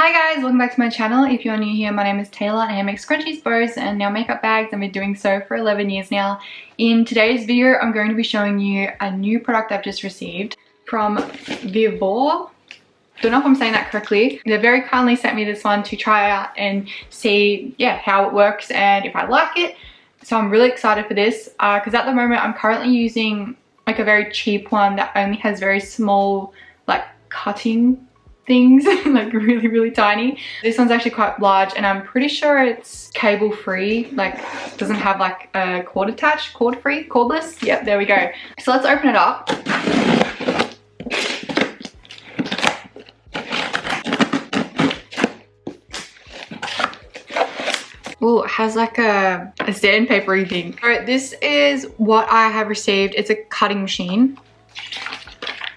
Hi guys, welcome back to my channel. If you're new here, my name is Taylah and I make scrunchies, bows and nail makeup bags. I've been doing so for 11 years now. In today's video, I'm going to be showing you a new product I've just received from Vevor. Don't know if I'm saying that correctly. They very kindly sent me this one to try out and see how it works and if I like it. So I'm really excited for this because at the moment I'm currently using like a very cheap one that only has very small like cutting things, like really tiny. This one's actually quite large and I'm pretty sure it's cable free, like doesn't have like a cord attached, cord free, cordless. Yep, there we go. So let's open it up. Oh, it has like a sandpapery thing. All right, this is what I have received. It's a cutting machine.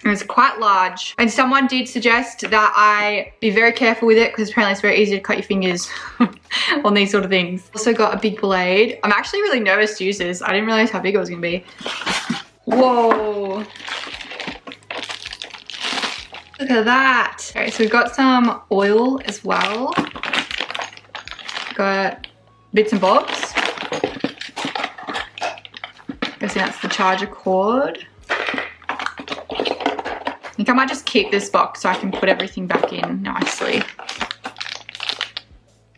It's quite large, and someone did suggest that I be very careful with it because apparently it's very easy to cut your fingers on these sort of things. Also got a big blade. I'm actually really nervous to use this. I didn't realize how big it was gonna be. Whoa. Look at that. Okay, so we've got some oil as well. Got bits and bobs. Guessing that's the charger cord. I think I might just keep this box so I can put everything back in nicely.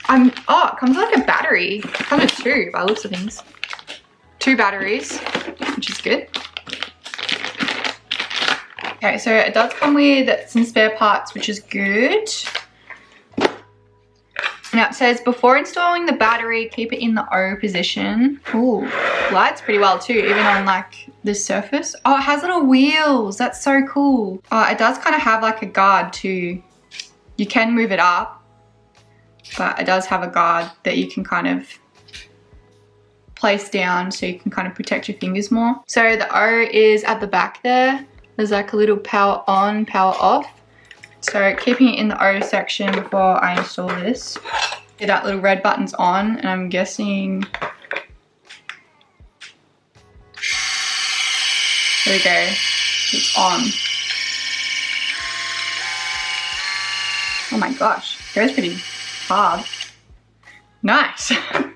Oh, it comes with like a battery. It comes with two by the looks of things. 2 batteries, which is good. Okay, so it does come with some spare parts, which is good. Now it says, before installing the battery, keep it in the O position. Ooh, lights pretty well too, even on like this surface. Oh, it has little wheels. That's so cool. Oh, it does kind of have like a guard too. You can move it up, but it does have a guard that you can kind of place down so you can kind of protect your fingers more. So the O is at the back there. There's like a little power on, power off. So keeping it in the O section before I install this. That little red button's on, and I'm guessing, there we go, it's on. Oh my gosh, it goes pretty hard. Nice. It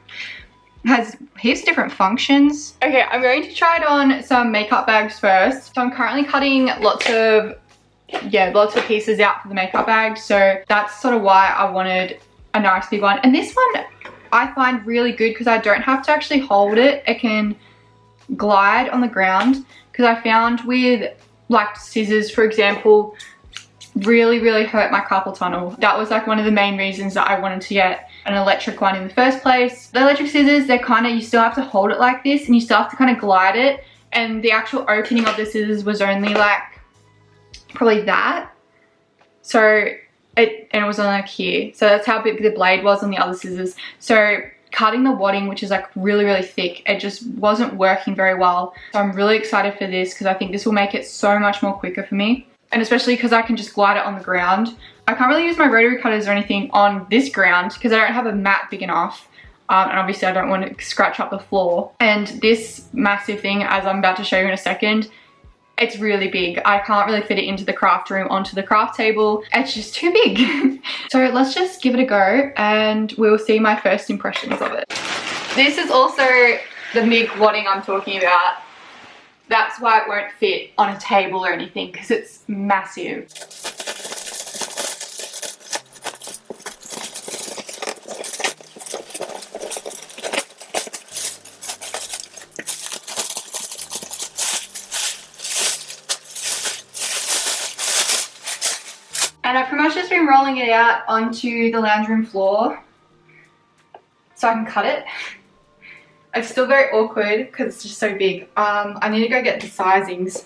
has heaps of different functions. Okay, I'm going to try it on some makeup bags first. So I'm currently cutting lots of pieces out for the makeup bag, so that's sort of why I wanted a nice big one. And this one I find really good because I don't have to actually hold it. It can glide on the ground, because I found with like scissors, for example, really hurt my carpal tunnel. That was like one of the main reasons that I wanted to get an electric one in the first place. The electric scissors, they're kind of, you still have to hold it like this and you still have to kind of glide it, and the actual opening of the scissors was only like probably that. So it was on like here. So that's how big the blade was on the other scissors. So cutting the wadding, which is like really thick, it just wasn't working very well. So I'm really excited for this because I think this will make it so much more quicker for me. And especially because I can just glide it on the ground. I can't really use my rotary cutters or anything on this ground because I don't have a mat big enough. And obviously I don't want to scratch up the floor. And this massive thing, as I'm about to show you in a second, it's really big. I can't really fit it into the craft room, onto the craft table. It's just too big. So let's just give it a go and we'll see my first impressions of it. This is also the big wadding I'm talking about. That's why it won't fit on a table or anything, because it's massive. And I've pretty much just been rolling it out onto the lounge room floor so I can cut it. It's still very awkward because it's just so big. I need to go get the sizings.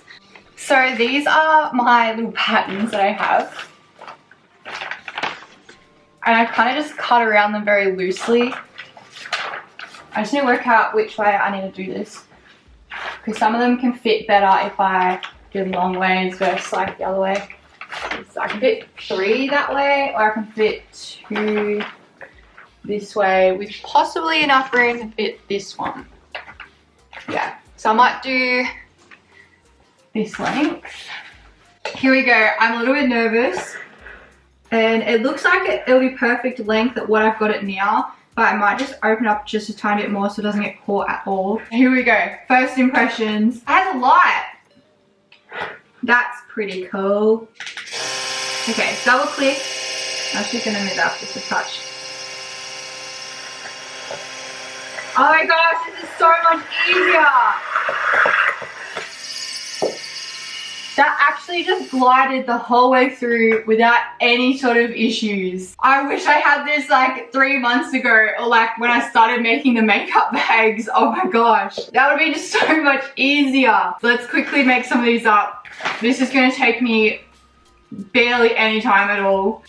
So these are my little patterns that I have. And I kind of just cut around them very loosely. I just need to work out which way I need to do this, because some of them can fit better if I do long ways versus like the other way. So I can fit 3 that way, or I can fit 2 this way with possibly enough room to fit this one. Yeah, so I might do this length. Here we go. I'm a little bit nervous And it looks like it'll be perfect length at what I've got it now, but I might just open up just a tiny bit more so it doesn't get caught at all. Here we go. First impressions. It has a light. That's pretty cool. Okay, double click. I'm actually gonna move up just a touch. Oh my gosh, this is so much easier. That actually just glided the whole way through without any sort of issues. I wish I had this like 3 months ago, or like when I started making the makeup bags. Oh my gosh, that would be just so much easier. Let's quickly make some of these up. This is gonna take me barely any time at all.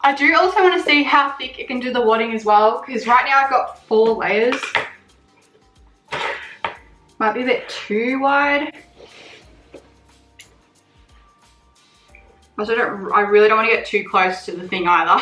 I do also want to see how thick it can do the wadding as well, because right now I've got 4 layers. Might be a bit too wide. Also, I really don't want to get too close to the thing either.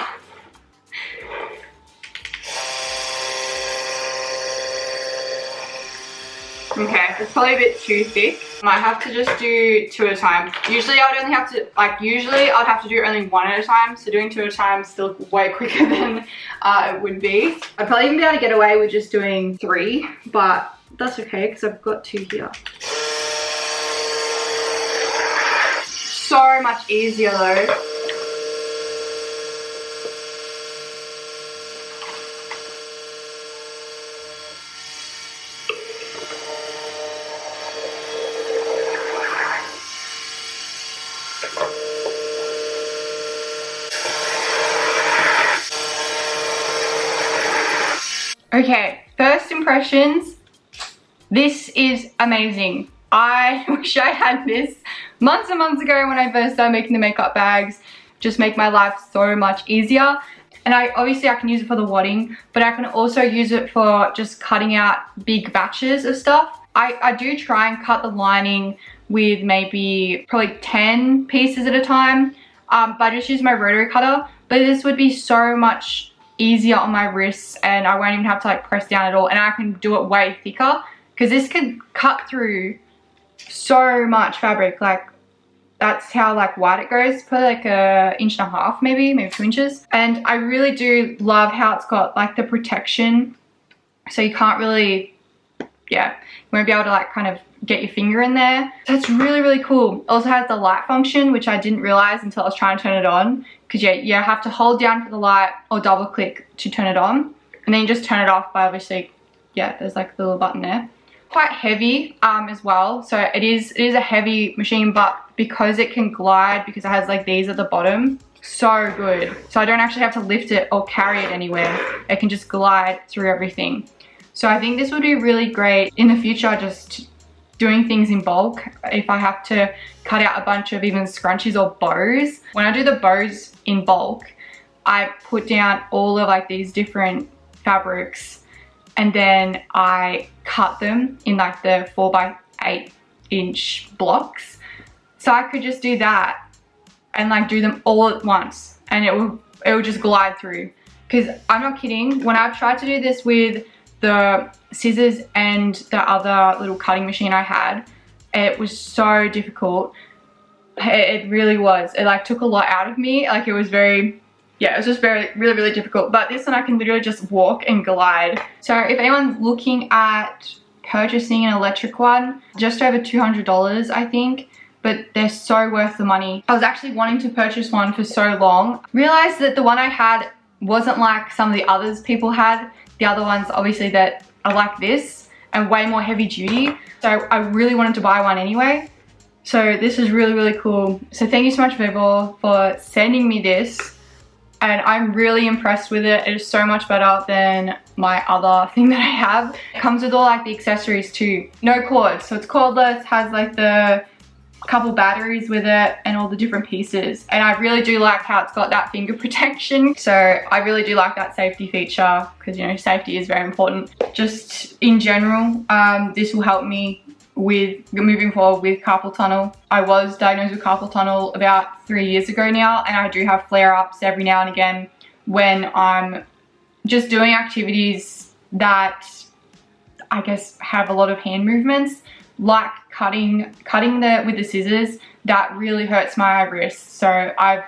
Okay, it's probably a bit too thick. Might have to just do 2 at a time. Usually I'd only have to, usually I'd have to do only 1 at a time. So doing 2 at a time is still way quicker than it would be. I'd probably even be able to get away with just doing 3, but that's okay because I've got 2 here. So much easier though. Okay, first impressions. This is amazing. I wish I had this months and months ago when I first started making the makeup bags. Just make my life so much easier. And obviously I can use it for the wadding, but I can also use it for just cutting out big batches of stuff. I do try and cut the lining with maybe probably 10 pieces at a time, but I just use my rotary cutter. But this would be so much easier on my wrists and I won't even have to like press down at all, and I can do it way thicker because this could cut through so much fabric. Like that's how like wide it goes, probably like 1.5 inches, maybe 2 inches. And I really do love how it's got like the protection, so you can't really, yeah, you won't be able to like kind of get your finger in there. That's really, really cool. It also has the light function, which I didn't realize until I was trying to turn it on, because yeah, you have to hold down for the light or double click to turn it on, and then you just turn it off by obviously, yeah, there's like a little button there. Quite heavy as well, so it is a heavy machine, but because it can glide, because it has like these at the bottom, so good. So I don't actually have to lift it or carry it anywhere. It can just glide through everything. So I think this would be really great in the future, just doing things in bulk. If I have to cut out a bunch of even scrunchies or bows, when I do the bows in bulk, I put down all of like these different fabrics and then I cut them in like the 4 by 8 inch blocks. So I could just do that and like do them all at once, and it will just glide through. Because I'm not kidding, when I've tried to do this with the scissors and the other little cutting machine I had, it was so difficult. It really was. It like took a lot out of me. Like it was very, yeah, it was just really difficult. But this one I can literally just walk and glide. So if anyone's looking at purchasing an electric one, just over $200 I think, but they're so worth the money. I was actually wanting to purchase one for so long. Realized that the one I had wasn't like some of the others people had. The other ones obviously that are like this and way more heavy duty. So I really wanted to buy one anyway. So this is really cool. So thank you so much, Vevor, for sending me this. And I'm really impressed with it. It is so much better than my other thing that I have. It comes with all like the accessories too. No cords, so it's cordless, has like the couple batteries with it and all the different pieces. And I really do like how it's got that finger protection. So I really do like that safety feature because, you know, safety is very important. Just in general, this will help me with moving forward with carpal tunnel. I was diagnosed with carpal tunnel about 3 years ago now, and I do have flare-ups every now and again when I'm just doing activities that I guess have a lot of hand movements, like cutting with the scissors. That really hurts my wrists. So I've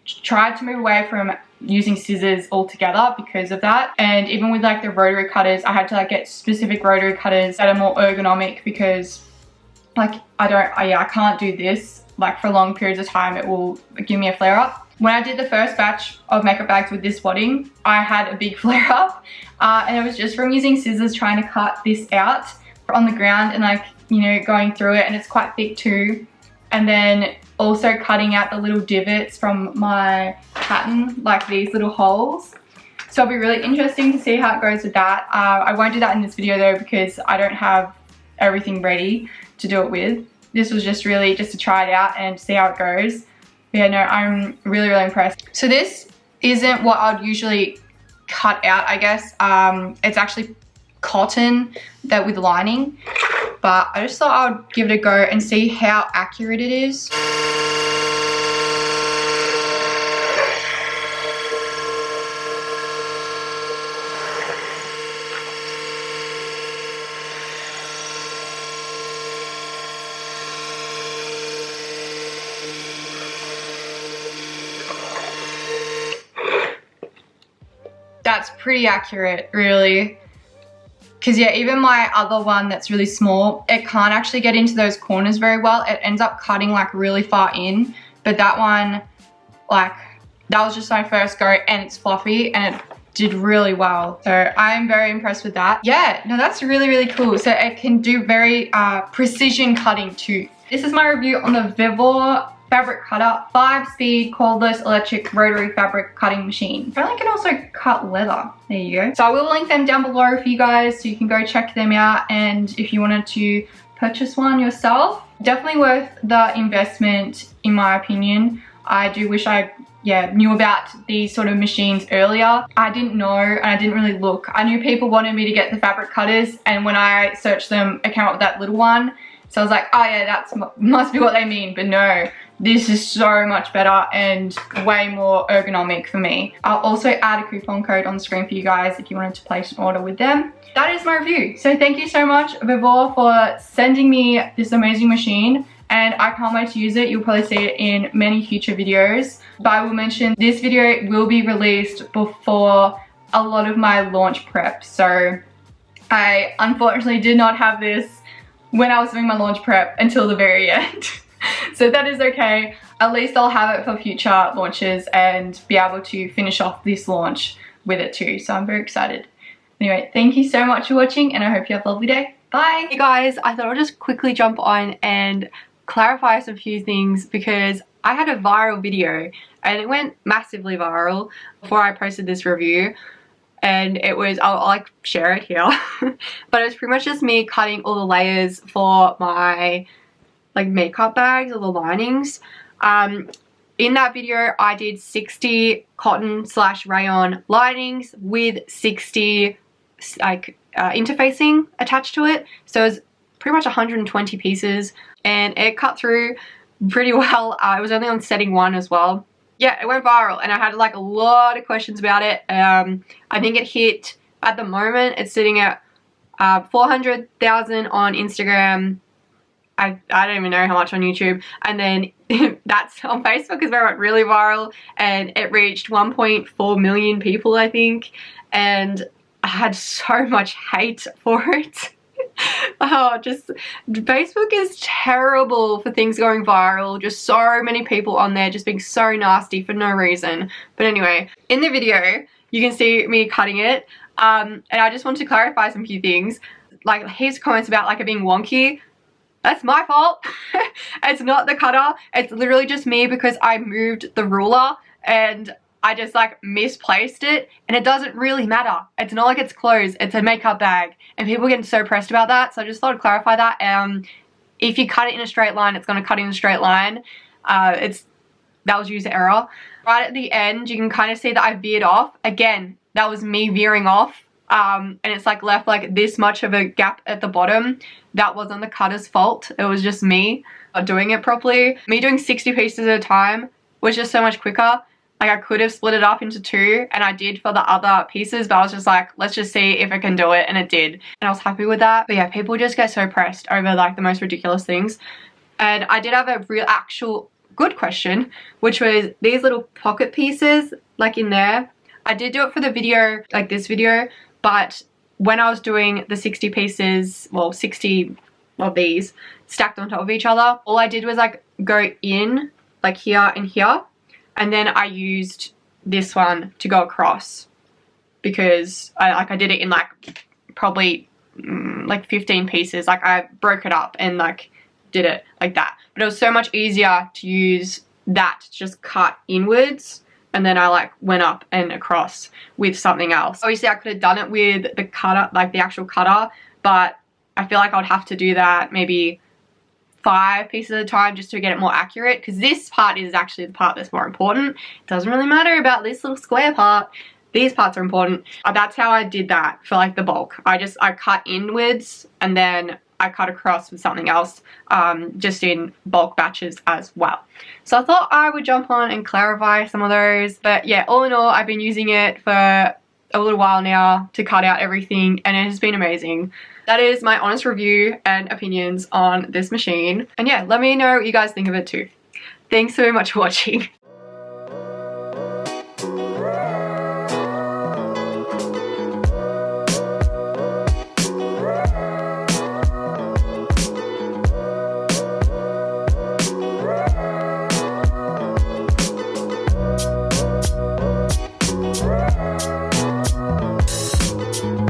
tried to move away from using scissors altogether because of that. And even with like the rotary cutters, I had to like get specific rotary cutters that are more ergonomic, because like I can't do this like for long periods of time. It will give me a flare up. When I did the first batch of makeup bags with this wadding, I had a big flare up, and it was just from using scissors trying to cut this out on the ground and like, you know, going through it, and it's quite thick too. And then also cutting out the little divots from my pattern, like these little holes. So it'll be really interesting to see how it goes with that. I won't do that in this video though, because I don't have everything ready to do it with. This was just really just to try it out and see how it goes. But yeah, no, I'm really, really impressed. So this isn't what I'd usually cut out, I guess. It's actually cotton that with lining. But I just thought I would give it a go and see how accurate it is. That's pretty accurate, really. Because yeah, even my other one that's really small, it can't actually get into those corners very well. It ends up cutting like really far in. But that one, like, that was just my first go, and it's fluffy and it did really well. So I'm very impressed with that. Yeah, no, that's really, really cool. So it can do very precision cutting too. This is my review on the Vevor fabric cutter 5-speed cordless electric rotary fabric cutting machine. Apparently it can also cut leather. There you go. So I will link them down below for you guys, so you can go check them out, and if you wanted to purchase one yourself, definitely worth the investment in my opinion. I do wish I knew about these sort of machines earlier. I didn't know, and I didn't really look. I knew people wanted me to get the fabric cutters, and when I searched them, it came up with that little one. So I was like, oh yeah, that must be what they mean. But no, this is so much better and way more ergonomic for me. I'll also add a coupon code on the screen for you guys if you wanted to place an order with them. That is my review. So thank you so much, Vevor, for sending me this amazing machine. And I can't wait to use it. You'll probably see it in many future videos. But I will mention this video will be released before a lot of my launch prep. So I unfortunately did not have this when I was doing my launch prep until the very end. So that is okay. At least I'll have it for future launches and be able to finish off this launch with it too. So I'm very excited. Anyway, thank you so much for watching, and I hope you have a lovely day. Bye. Hey guys, I thought I'd just quickly jump on and clarify some few things, because I had a viral video and it went massively viral before I posted this review. And it was, I'll like share it here, but it was pretty much just me cutting all the layers for my like makeup bags or the linings. In that video, I did 60 cotton/rayon linings with 60 like interfacing attached to it. So it was pretty much 120 pieces, and it cut through pretty well. It was only on setting 1 as well. Yeah, it went viral, and I had like a lot of questions about it. I think it hit, at the moment, it's sitting at 400,000 on Instagram. I don't even know how much on YouTube. And then that's on Facebook is where it went really viral, and it reached 1.4 million people, I think. And I had so much hate for it. Oh, just Facebook is terrible for things going viral. Just so many people on there just being so nasty for no reason. But anyway, in the video you can see me cutting it, and I just want to clarify some few things. Like, here's comments about like it being wonky. That's my fault. It's not the cutter. It's literally just me, because I moved the ruler and I just like misplaced it, and it doesn't really matter. It's not like it's closed. It's a makeup bag, and people get so pressed about that. So I just thought I'd clarify that. If you cut it in a straight line, it's going to cut in a straight line. That was user error. Right at the end, you can kind of see that I veered off. Again, that was me veering off. and it's like left like this much of a gap at the bottom, that wasn't the cutter's fault. It was just me not doing it properly. Me doing 60 pieces at a time was just so much quicker. Like I could have split it up into 2, and I did for the other pieces, but I was just like, let's just see if I can do it, and it did. And I was happy with that. But yeah, people just get so pressed over like the most ridiculous things. And I did have a real actual good question, which was these little pocket pieces like in there. I did do it for the video, like this video, but when I was doing the 60 pieces, well 60 of these stacked on top of each other, all I did was like go in like here and here, and then I used this one to go across because I did it in like probably like 15 pieces. Like I broke it up and like did it like that, but it was so much easier to use that to just cut inwards, and then I like went up and across with something else. Obviously I could have done it with the cutter, like the actual cutter, but I feel like I would have to do that maybe 5 pieces at a time just to get it more accurate, because this part is actually the part that's more important. It doesn't really matter about this little square part. These parts are important. That's how I did that for like the bulk. I cut inwards and then I cut across with something else, just in bulk batches as well. So I thought I would jump on and clarify some of those. But yeah, all in all, I've been using it for a little while now to cut out everything, and it has been amazing. That is my honest review and opinions on this machine. And yeah, let me know what you guys think of it too. Thanks so much for watching.